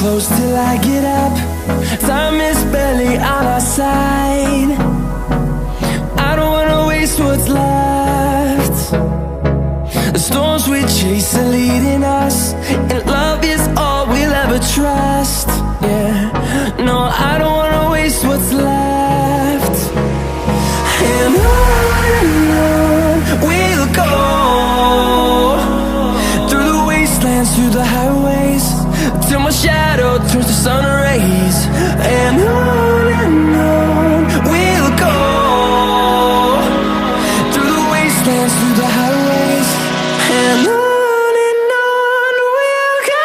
close till I get up. Time is barely on our side. I don't wanna waste what's left. The storms we chase are leading us, and love is all we'll ever trust. Yeah, no, I don't wanna waste what's left. And on we'll go, through the wastelands, through the highways, till my shadow turns to sun rays. And on we'll go, through the wastelands, through the highways, and on we'll go.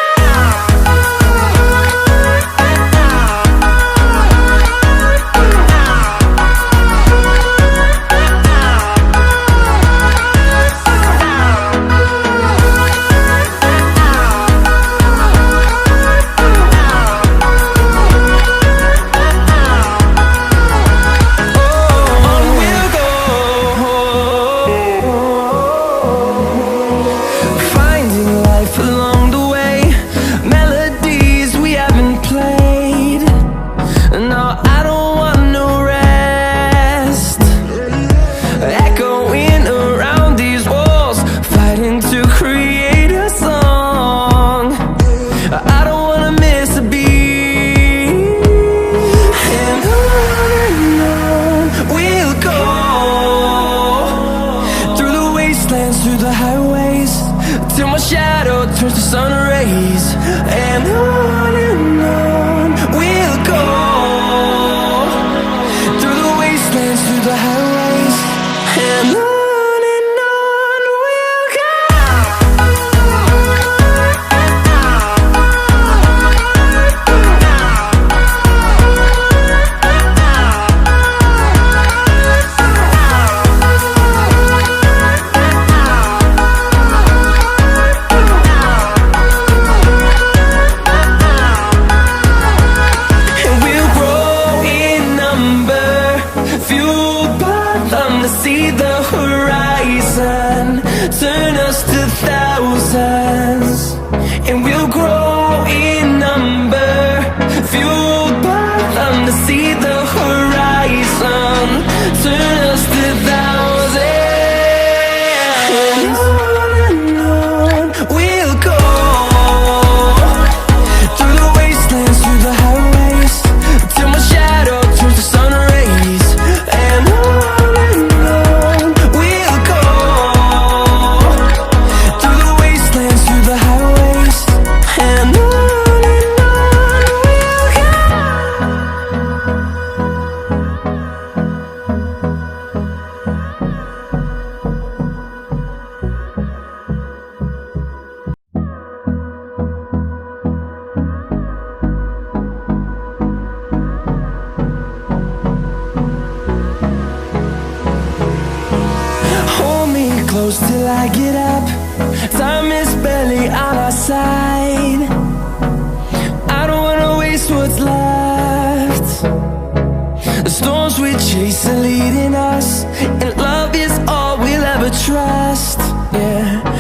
Through the highways, till my shadow turns to sun rays. And on we'll go, through the wastelands, through the highways, and on we'll go. See the horizon turn us to thousands, and we'll grow in number, fueled by them. To see the horizon turn us to thousands, and on we'll go, through the wastelands, through the highways, till my shadow turns to sun rays. And close till I get up. Time is barely on our side. I don't wanna waste what's left. The storms we chase are leading us, and love is all we'll ever trust. Yeah.